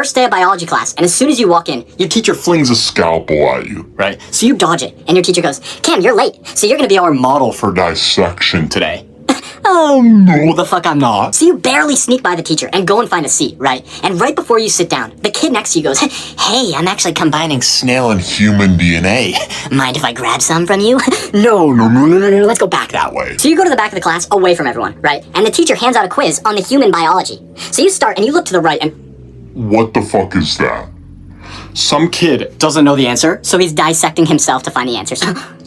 First day of biology class, and as soon as you walk in, Your teacher flings a scalpel at you, right? So you dodge it, and your teacher goes, Cam, you're late, so you're gonna be our model for dissection today. No, the fuck I'm not. So you barely sneak by the teacher and go and find a seat, right? And right before you sit down, the kid next to you goes, hey, I'm actually combining Snail and human DNA. Mind if I grab some from you? No, Let's go back that way. So you go to the back of the class, away from everyone, right? And the teacher hands out a quiz on the human biology. So you start and you look to the right and... What the fuck is that? Some kid doesn't know the answer So he's dissecting himself to find the answers.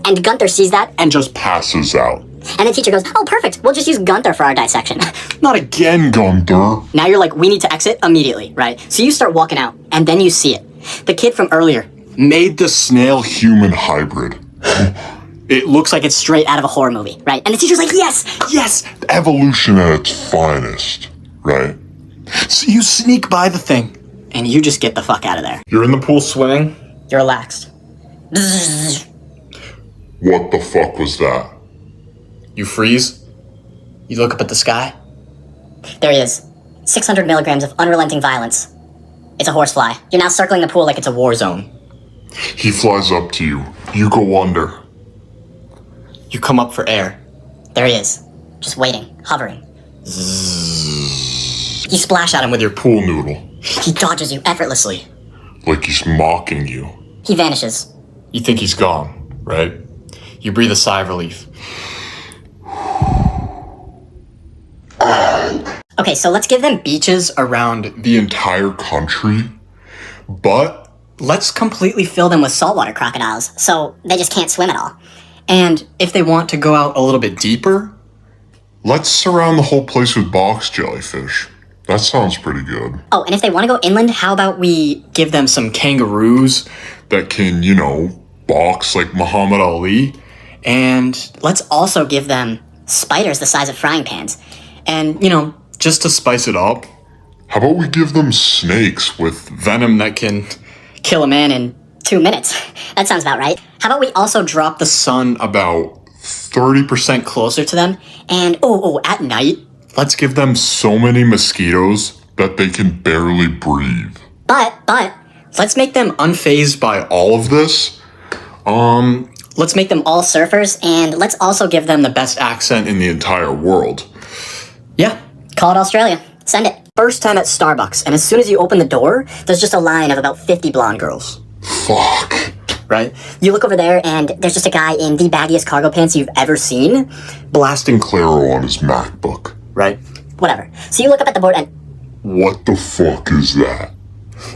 And Gunther sees that, and just Passes out. and the teacher goes, oh, perfect, we'll just use Gunther for our dissection. Not again, Gunther. Now you're like, we need to exit immediately, right? So you start walking out, and then you see it. The kid from earlier. made the snail. Human hybrid. It looks like it's Straight out of a horror movie, right? And the teacher's like, yes! yes. Evolution at its finest, right? So you sneak by the thing. And you just get the fuck out of there. You're in the pool swimming. You're relaxed. What the fuck was that? You freeze. You look up at the sky. There he is. 600 milligrams of unrelenting violence. It's a horsefly. You're now circling the pool like it's a war zone. He flies up to you. You go under. You come up for air. There he is. Just waiting, hovering. You splash at him with With your Pool noodle. He dodges you effortlessly. Like he's mocking you. He vanishes. You think he's gone, right? You breathe a sigh of relief. Okay, so let's give them beaches Around. The entire country. But Let's completely fill them with saltwater crocodiles, so they just can't swim at all. And if they want to go out a little bit deeper, let's surround the whole place with box jellyfish. That sounds pretty good. Oh, and if they want to go inland, how about we... give them some kangaroos, That can, box like Muhammad Ali. and Let's also give them spiders the size of frying pans. and just to spice it up, How about we give them snakes with venom that can Kill a man in 2 minutes. That sounds about right. How about we also drop the... sun about 30%? closer to them? And, at night... Let's give them so many mosquitoes that they can barely breathe. But... let's make them unfazed by All of this? let's make them all surfers, and let's also give them the best accent In the entire world. yeah. Call it Australia. Send it. First time at Starbucks, and as soon as you open the door, there's just a line of about 50 blonde girls. Fuck. Right? You look over there, and there's just a guy in the baggiest cargo pants you've ever seen. Blasting Claro on his MacBook. Right? Whatever. So you look up at the board, and What the fuck is that?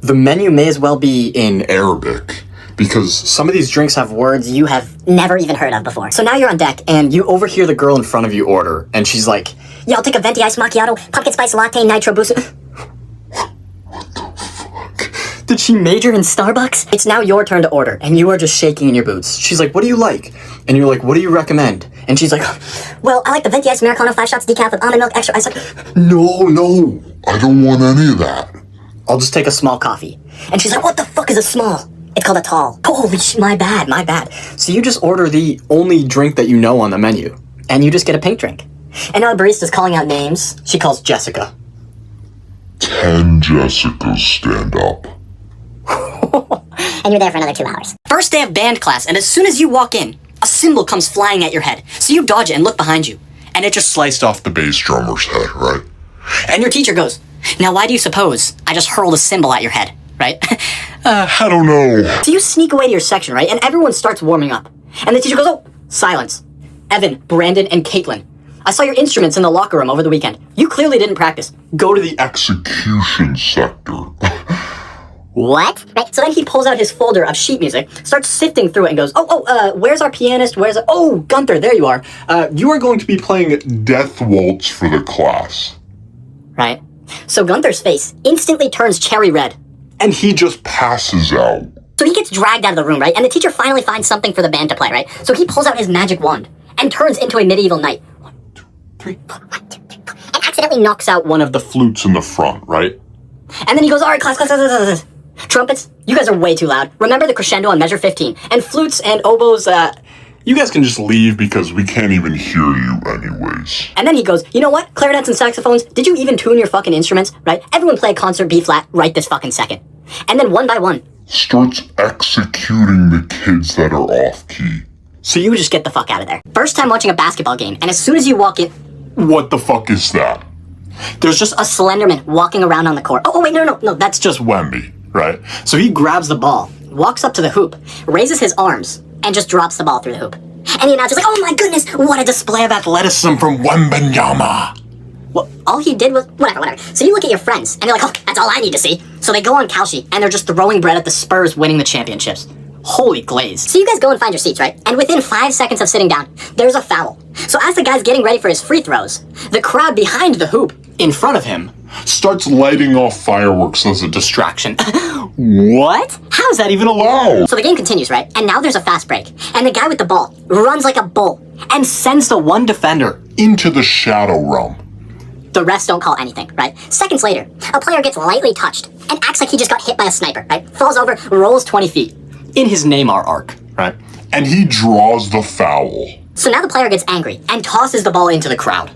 The menu may as well be in Arabic. Because some of these drinks have words you have. never even heard of before. So now you're on deck and you overhear the girl in front of you order, and she's like, Yeah, I'll take a venti ice macchiato, pumpkin spice latte, nitro boost. did she major in Starbucks? It's now your turn to order, and you are just shaking in your boots. She's like, what do you like? And you're like, what do you recommend? And she's like, Well, I like the venti ice Americano 5 shots decaf with almond milk extra ice. no, I don't want any of that. I'll just take a small coffee. And she's like, what the fuck is a small? It's called a tall. Holy shit, my bad. So you just order the only drink that you know on the menu, and you just get a pink drink. And now the barista's calling out names. She calls Jessica. 10 Jessicas stand up. And you're there for another 2 hours. First day of band class, and as soon as you walk in, a cymbal comes flying at your head. So you dodge it and look behind you. And it just Sliced off The bass drummer's head, right? And your teacher goes, now why do you suppose I just hurled a cymbal at your head, right? I don't know. So you sneak away to your section, right? And everyone starts warming up. And the teacher goes, oh, silence. Evan, Brandon, and Caitlin. I saw your instruments in the locker room over the weekend. You clearly didn't practice. Go to the Execution sector. What? Right, so then he pulls out his folder of sheet music, starts sifting through it, and goes, where's our pianist? Oh, Gunther, there you are. You are going to be playing Death Waltz for the class. Right? So Gunther's face instantly turns cherry red. And he just passes out. So he gets dragged out of the room, right? And the teacher finally finds something for the band to play, right? So he pulls out his magic wand and turns into a medieval knight. 1, 2, 3, 4, 1, 2, 3, 4, and accidentally knocks out one of the... Flutes in the front, right? And then he goes, all right, class. Trumpets, you guys are way too loud. Remember the crescendo on measure 15. And flutes and oboes, You guys can just leave because we can't even hear you anyways. And then he goes, you know what? Clarinets and saxophones, did you even tune your fucking instruments, right? Everyone play a concert B flat right this fucking second. And then one by one. Starts executing the kids that are off key. So you just get the fuck out of there. First time watching a basketball game, and as soon as you walk in, What the fuck is that? There's just a Slenderman walking around on the court. Oh wait, no, that's Just Wemby, right? So he grabs the ball. walks up to the hoop, raises his arms, and just drops the ball through the hoop. And the announcer's like, oh my goodness, what a display of athleticism. From Wembanyama. Well, all he did was, whatever. So you look at your friends, and they're like, oh, that's all I need to see. So they go on Kalshi, and they're just throwing bread at the Spurs winning the championships. Holy glaze. So you guys go and find your seats, right? And within 5 seconds of sitting down, there's a foul. So as the guy's getting ready for his free throws, the crowd behind the hoop, in front of him, Starts lighting off fireworks as a distraction. What? How is that even allowed? so the game continues, right? And now there's a fast break. And the guy with the ball runs like a bull. And sends the one defender. into the shadow realm. The refs don't call anything, right? Seconds later, a player gets lightly touched and acts like he just got hit by a sniper, right? Falls over, rolls 20 feet. In his Neymar arc, right? And he draws the foul. So now the player gets angry and tosses the ball into the crowd.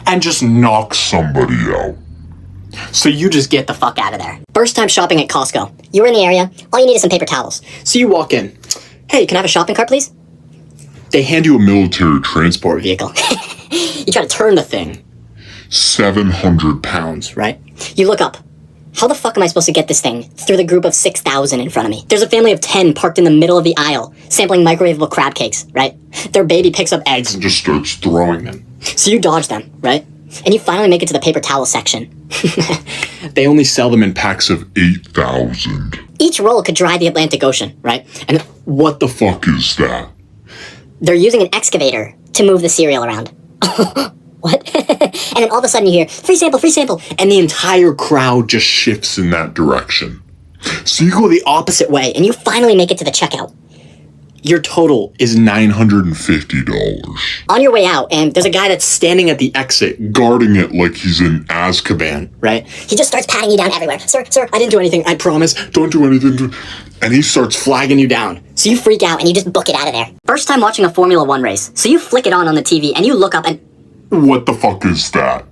And just Knocks somebody out. so you just get Get the fuck out of there. First time shopping at Costco. You were in the area, all you need is some paper towels. So you walk in. Hey, can I have a shopping cart, please? They hand you a Military transport Vehicle. You try to turn the thing, 700 pounds. right? You look up. How the fuck am I supposed to get this thing through the group of 6,000 in front of me? There's a family of 10 parked in the middle of the aisle, sampling microwavable crab cakes, right? Their baby picks up eggs, And just starts throwing them. so you dodge them, right? And you finally make it to the paper towel section. They only sell them in Packs of 8,000. Each roll could dry the Atlantic Ocean, right? And What the fuck is that? They're using an excavator to move the cereal around. What? And then all of a sudden you hear, free sample, free sample. and the entire crowd just Shifts in that direction. so you go the opposite way, Way, and you finally make it to the checkout. your total is $950. On your way out, and there's a guy that's standing at the exit, Guarding it like he's in Azkaban. right? he just starts patting you down everywhere. Sir, I didn't do anything. I promise. Don't do anything. And he starts Flagging you down. So you freak out and you just book it out of there. First time watching a Formula One race. So you flick it on the TV and you look up and What the fuck is that?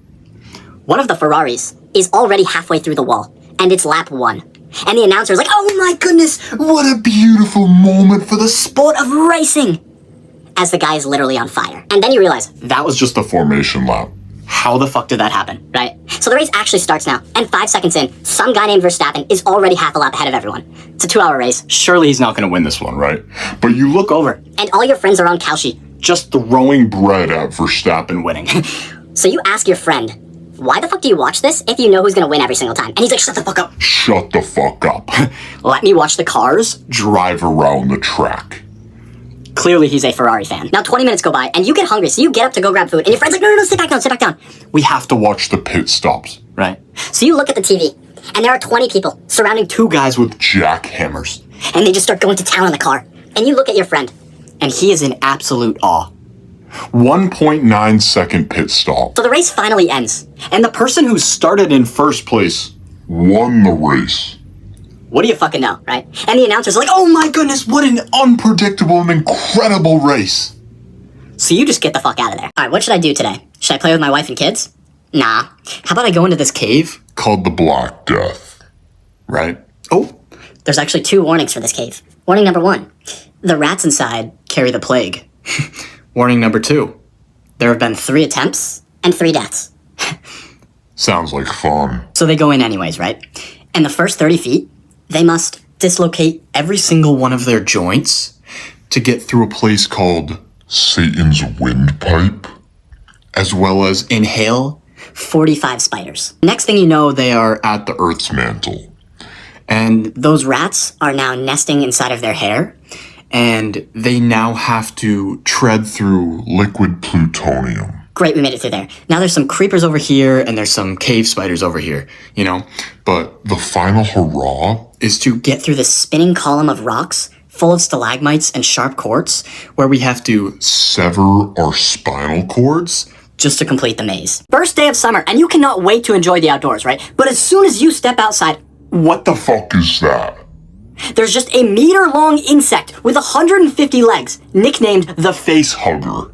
one of the Ferraris is already halfway through the wall. And it's lap 1. And the announcer's like, oh my goodness, What a beautiful moment for the sport of racing. As the guy is literally on fire. And then you realize, That was just the formation lap. How the fuck did that happen? right? So the race actually starts now. And 5 seconds in, some guy named Verstappen is already half a lap ahead of everyone. It's a 2-hour race. Surely he's not going to win this one, right? Right? But you look Over. And all your friends are on Kalshi. Just throwing bread at Verstappen. winning. So you ask your friend, why the fuck do you watch this if you know who's gonna win every single time? And he's like, shut the fuck up. Shut the fuck up. Let me watch the cars. Drive around the track. Clearly he's a Ferrari fan. Now 20 minutes go by and you get hungry, so you get up to go grab food. And your friend's like, no, sit back down. We have to watch Watch the pit stops. right? So you look at the TV, and there are 20 people surrounding Two guys with Jackhammers. and they just start going to town on the car. And you look at your friend. and he is in absolute awe. 1.9 second pit stop. So the race finally ends. And the person who started in first place, Won the race. What do you fucking know, right? And the announcer's like, oh oh my goodness, what an Unpredictable and incredible race. so you just get the fuck out of there. All right, what should I do today? Should I play with my wife and kids? Nah. How about I go into this cave? Called the Black Death. Right? Oh, There's actually 2 warnings for this cave. Warning number 1, the rats inside. carry the plague. Warning number 2. There have been 3 attempts and 3 deaths. Sounds like fun. So they go in anyways, right? And the first 30 feet, they must dislocate Every single one of their joints to get through a place called, Satan's windpipe. as well as inhale 45 spiders. Next thing you know, they are, at the earth. Earth's mantle. And those rats are now nesting inside of their hair. and they now have to tread through. Liquid plutonium. Great, we made it through there. Now there's some Creepers over here, and there's some cave spiders over here, you know? But the final hurrah Is to get through this spinning column of rocks full of stalagmites and sharp quartz where we have to sever our spinal cords. just to complete the maze. First day of summer, and you cannot wait to enjoy the outdoors, right? But as soon as you step outside, What the fuck is that? There's just a meter-long insect with 150 legs, nicknamed the Face hugger.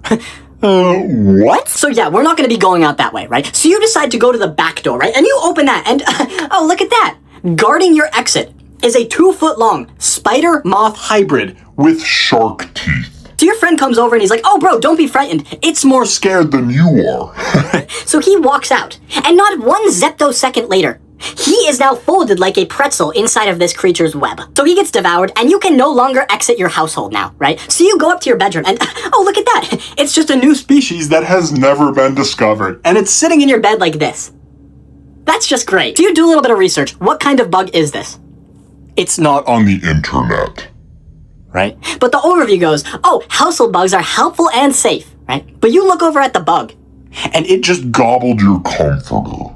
What? So yeah, we're not going to be going out that way, right? So you decide to go to the back door, right? And you open that, and oh, look at that. Guarding your exit is a 2-foot-long spider-moth hybrid. With shark teeth. So your friend comes over and he's like, oh bro, don't be frightened. It's more Scared than you are. So he walks out, and not one zeptosecond later, he is now folded like a pretzel inside of this creature's web. So he gets devoured, and you can no longer exit your household now, right? So you go up to your bedroom, and oh, look at that. It's just a new species That has never been discovered. and it's sitting in your bed like this. That's just great. So you do a little bit of research. What kind of bug is this? It's not On the internet. right. But the overview goes, oh, household bugs are helpful and safe, right? But you look over at the bug. And it just Gobbled your comforter.